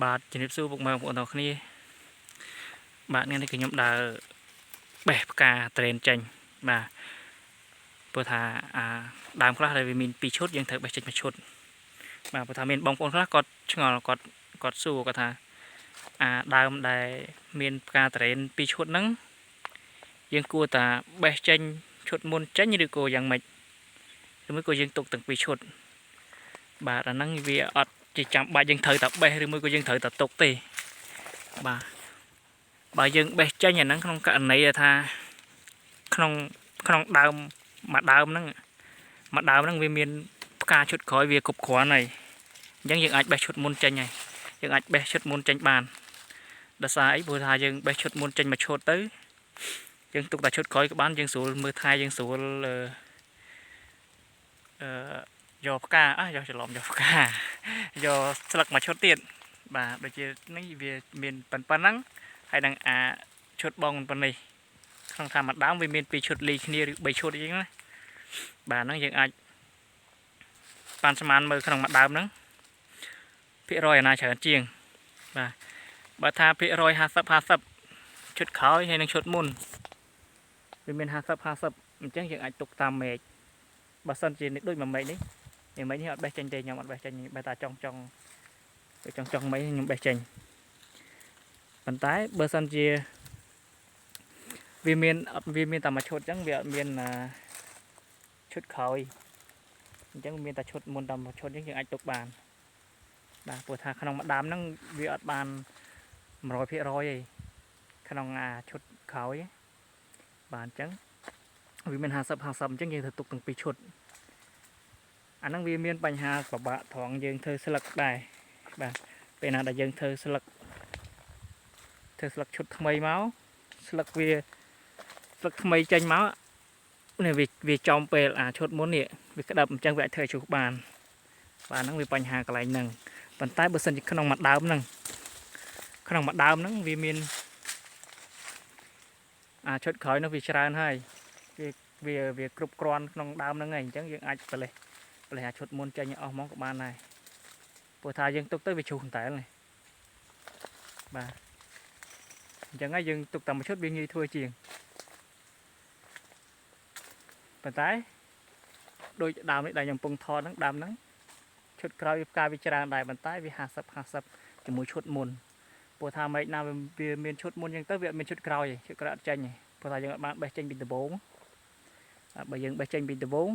បាទជំរាបសួរពុកម៉ែបងប្អូនទាំងគ្នាបាទថ្ងៃនេះគឺខ្ញុំដើរបេះផ្កាត្រេនចេញបាទព្រោះថាដើមខ្លះដែលវាមាន2ឈុតយើងត្រូវបេះចេញមួយឈុតបាទព្រោះថាមានបងប្អូនខ្លះគាត់ឆ្ងល់គាត់សួរគាត់ថាដើមដែលមានផ្កាត្រេន2ឈុតហ្នឹងយើងគួរតែបេះចេញឈុតមុនចេញឬក៏យ៉ាងម៉េចឬមួយក៏យើងទុកទាំង2ឈុតបាទអាហ្នឹងវាអត់ជាចាំបាច់យើងត្រូវតែបេះឬមួយក៏យើងត្រូវតែទុកទេបាទបើយើងបេះចេញអាហ្នឹងក្នុងករណីថាក្នុងដើមមួយដើមហ្នឹងវាមានផ្កាឈុតក្រោយវាគ្រប់គ្រាន់ហើយអញ្ចឹងយើងអាចបេះឈុតមុនចេញហើយយើងអាចបេះឈុតមុនចេញបានដោយសារអីព្រោះថាយើងបេះឈុតមុនចេញមួយឈុតទៅយើងទុកតែឈុតក្រោយក៏បានយើងស្រួលមើលថែយើងស្រួលយកផ្កាយកច្រឡំយកផ្កាយកស្លឹកមួយឈុតទៀតបាទដូចជានេះវាមានប៉ុណ្ណឹងហើយនឹងឈុតបងប៉ុណ្នេះក្នុងថាមួយដើមវាមាន2ឈុតលីគ្នាឬ3ឈុតអីចឹងណាបាទហ្នឹងយើងអាចប៉ាន់ស្មានមើលក្នុងមួយដើមហ្នឹងភាគរយអាណាច្រើនជាងបាទបើថាភាគរយ50ឈុតក្រោយហើយនឹងឈុតមុនវាមាន50អញ្ចឹងយើងអាចទុកតាមមេឃបើសិនជានេះដូចមួយមេឃនេះមេឃនេះអត់បេះចេញទេខ្ញុំអត់បេះចេញបេះតែចង់មេឃខ្ញុំបេះចេញប៉ុន្តែបើសិនជាវាមានតែមួយឈុតអញ្ចឹងវាអត់មានឈុតក្រោយអញ្ចឹងមានតែឈុតមុនតែមួយឈុតអញ្ចឹងយើងអាចទុកបានបាទព្រោះថាក្នុងមួយដើមហ្នឹងវាអត់បាន 100%ទេក្នុងឈុតក្រោយបាទអញ្ចឹងវាមាន50អញ្ចឹងយើងត្រូវទុកទាំង2ឈុតអាហ្នឹងវាមានបញ្ហាពិបាកត្រង់យើងធ្វើស្លឹកដែរបាទពេលណាដែលយើងធ្វើស្លឹកឈុតថ្មីមកស្លឹកថ្មីចេញមកនេះវាចំពេលឈុតមុននេះវាក្តាប់អញ្ចឹងវាអាចធ្វើជ្រុះបានបាទហ្នឹងវាបញ្ហាកន្លែងហ្នឹងប៉ុន្តែបើសិនជាក្នុងមួយដើមហ្នឹងវាមានឈុតក្រោយនោះវាច្រើនហើយវាគ្រប់គ្រាន់ក្នុងដើមហ្នឹងហើយអញ្ចឹងយើងអាចប្រលេះឈុតមុនចេញអស់មកក៏បានដែរព្រោះថាយើងទុកទៅវាជ្រុះតែនេះបាទអញ្ចឹងហើយយើងទុកតែមួយឈុតវាងាយធ្វើជាងប៉ុន្តែដូចដើមនេះដែលខ្ញុំកំពុងថតហ្នឹងដើមហ្នឹងឈុតក្រោយផ្កាវាច្រើនដែរប៉ុន្តែវា50ជាមួយឈុតមុនព្រោះថាម៉េចណាវាមានឈុតមុនអញ្ចឹងទៅវាអត់មានឈុតក្រោយទេឈុតក្រោយអត់ចេញទេព្រោះថាយើងអត់បានបេះចេញពីដំបូងបើយើងបេះចេញពីដំបូង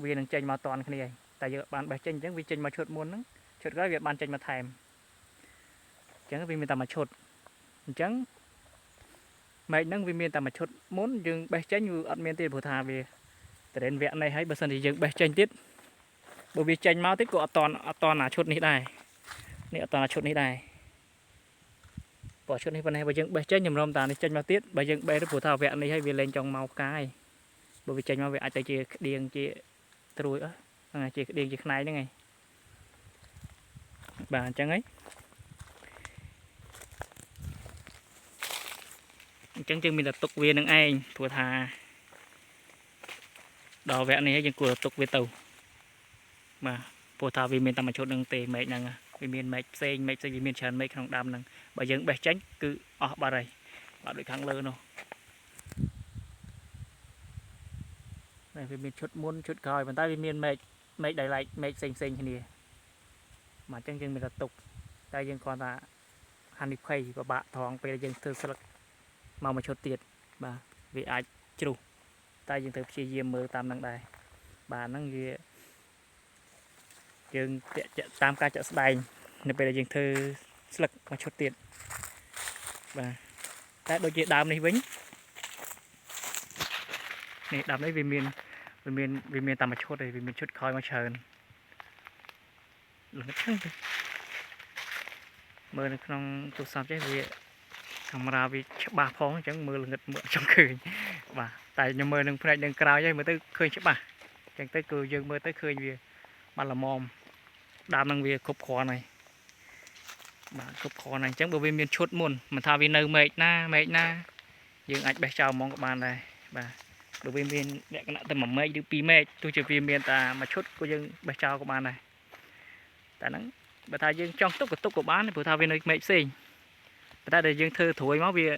វានឹងចេញមកតន់គ្នាហើយតែយើងអត់បានបេះចេញអញ្ចឹងវាចេញមកឈុតមុនហ្នឹងឈុតក្រោយវាបានចេញមកថែមអញ្ចឹងវាមានតែមួយឈុតអញ្ចឹងម៉េចហ្នឹងវាមានតែមួយឈុតមុនយើងបេះចេញវាអត់មានទេព្រោះថាវាត្រេនវគ្គនេះហើយបើសិនជាយើងបេះចេញទៀតបើវាចេញមកទៀតក៏អត់តន់ឈុតនេះដែរនេះអត់តន់ឈុតនេះដែរព្រោះឈុតនេះប៉ុណ្ណេះបើយើងបេះចេញញរំតានេះចេញមកទៀតបើយើងបេះទៅព្រោះថាវគ្គនេះហើយវាលែងចង់មកផ្កាយបើវាចេញមកវាអាចទៅជាក្តៀងជាត្រួយហ្នឹងជាក្តៀងជាខ្នែងហ្នឹងហើយបាទអញ្ចឹងហើយអញ្ចឹងយើងមានតែទុកវានឹងឯងព្រោះថាដល់វគ្គនេះហើយយើងគួរតែទុកវាទៅបាទព្រោះថាវាមានតែមួយឈុតនឹងទេមែកហ្នឹងវាមានមែកផ្សេងវាមានច្រើនមែកក្នុងដើមហ្នឹងបើយើងបេះចេញគឺអស់បាត់ហើយបាទដូចខាងលើនោះវាមានឈុតមុនឈុតក្រោយប៉ុន្តែវាមានមែកដែលឡែកមែកផ្សេងគ្នាបាទអញ្ចឹងយើងមានតែទុកតែយើងគ្រាន់តែហានិភ័យពិបាកត្រង់ពេលយើងធ្វើស្លឹកមកមួយឈុតទៀតបាទវាអាចជ្រុះតែយើងត្រូវព្យាយាមមើលតាមហ្នឹងដែរបាទហ្នឹងវាយើងតាមការចាក់ស្ដែងនៅពេលដែលយើងធ្វើស្លឹកមួយឈុតទៀតបាទតែដូចជាដើមនេះវិញនេះដើមនេះវាមានតែមួយឈុតទេវាមានឈុតក្រោយមកច្រើនល្ងឹតហ្នឹងទៅមើលនៅក្នុងទូរស័ព្ទចេះវាកាមេរ៉ាវាច្បាស់ផងអញ្ចឹងមើលល្ងឹតមើលចង់ឃើញបាទតែខ្ញុំមើលនឹងផ្នែកនឹងក្រោយហើយមើលទៅឃើញច្បាស់អញ្ចឹងទៅគឺយើងមើលទៅឃើញវាបានល្មមដើមនឹងវាគ្រប់គ្រាន់ហើយបាទគ្រប់គ្រាន់ហើយអញ្ចឹងបើវាមានឈុតមុនមិនថាវានៅមែកណាយើងអាចបេះចោលហ្មងក៏បានដែរបាទបើវាមានលក្ខណៈតែ1មែកឬ2មែកទោះជាវាមានតែមួយឈុតក៏យើងបេះចោលក៏បានដែរតែហ្នឹង bà ta dương trong túc của bán bữa thao viên nơi mấy xinh bà ta để dương thơ thổi máu vì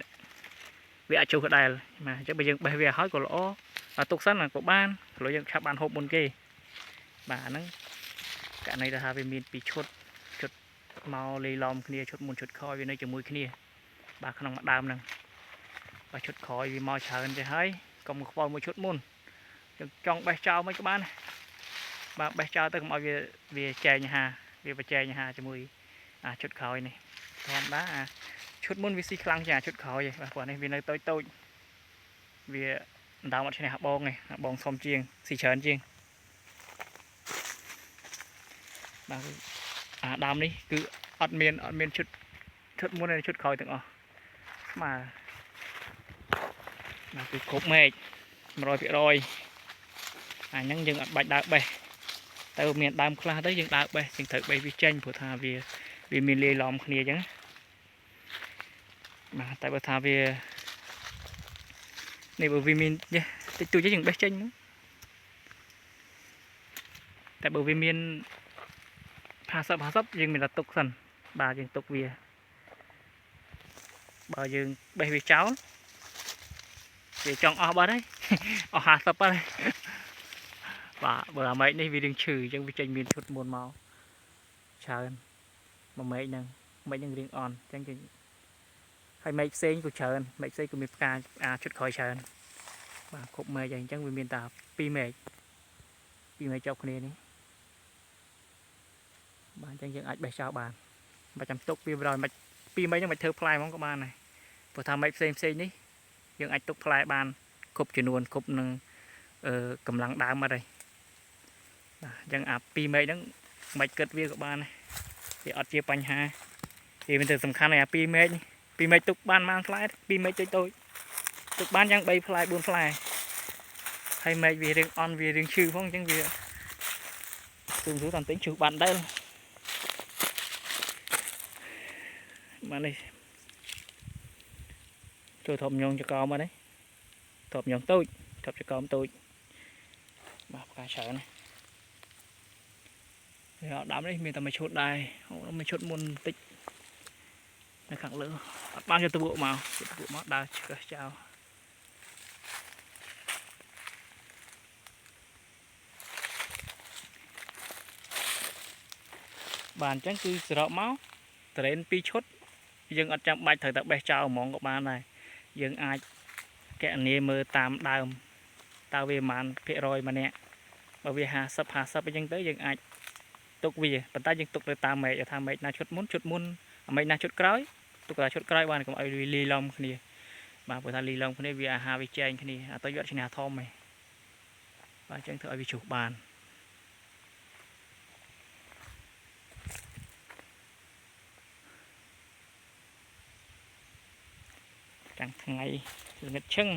chụp cái đài mà chắc bây giờ bây giờ hỏi của lỗ và tục sẵn là của ban lỗ dương chắp bàn hộp một kê bà nó cả này là hai bên miền bị chốt màu lì lòm kia chốt một chốt khói vì nơi chừng mũi kia bà không mặt đam nè bà chốt khói vì màu chờ thì thấy còn một vòng một chốt môn trong bay trao mấy các bạn này bà bay trao tới mọi về chè nhà hà về chè nhà hà cho mũi chốt khói này còn đá chốt môn vì xì khăng nhà chốt khói vậy bà này vì nơi tôi vì đào mặt trên này hạ bong xóm chiêng xì chớn chiêng bà đam đi cứ ọt miên chốt môn này chốt khói từng mà cứ cột mệt rồi bị rồi nhắn dừng bạch đạp bè tại miền đam kla tới dừng đạp bè dừng thử bè vi tranh của thà vì miền lì lòm kia chứ mà tại bờ thà vì này bởi vì miền tôi chứ dừng bè tranh nữa tại bởi vì miền hà sấp dừng mình là tục thần bà dừng tục vì bà dừng bè vì cháu để trong bà đấy hà sấp đây và bữa mấy này vì đừng trừ chẳng vì tranh miền chút muôn màu chờ mà mấy năng riêng on chẳng chừng hay mấy xe của chờ mấy xe của miền ca chút khỏi chờ và cục mê dành chẳng vì miền tà pi mê chọc này bạn chẳng chừng ai bè sao bạn và chăm tục pi rồi mà pi mấy nhưng mà thơ fly mong các bạn này vừa tham mấy xe ní nhưng anh tục fly bạn cục chuyển nguồn cục nâng cầm lăng đá mà đây chẳng pi mấy nó mạch cất viên của bạn này thì ọt chia bánh ha thì mình từ tầm khăn này pi mấy tục ban mang fly pi mấy chơi tôi tục ban chẳng bay fly buôn fly hay mấy vì riêng on vì riêng chữ không chẳng vì từng thứ toàn tính chữ bạn đây mà này tôi thộp nhông cho con mà đấy thộp nhông tôi thộp cho con tôi mà cả sợ này thì họ đám đấy mình tầm mày chốt đài họ mới chốt môn tích nó khẳng lửa bao nhiêu bộ màu bộ mát đài chào bàn trắng cứ sờ máu đến pi chốt dân ở trong bạch thời tập bè chào món của bạn này dân ai kẻ này mơ tam đàm tao về màn kệ rồi mà nè bởi vì hà sập dân tới dân ai tục vì bản tay dân tục được tam mẹ cho tham mẹ na chốt muốn mẹ na chốt cõi tục là chốt cõi bạn cũng ai lì lông cái này mà bữa ta lì lông cái này vì hà vì chơi cái này tôi dọn trên nhà thom mày và chẳng thợ vì chủ bàn chẳng ngày nghịch chân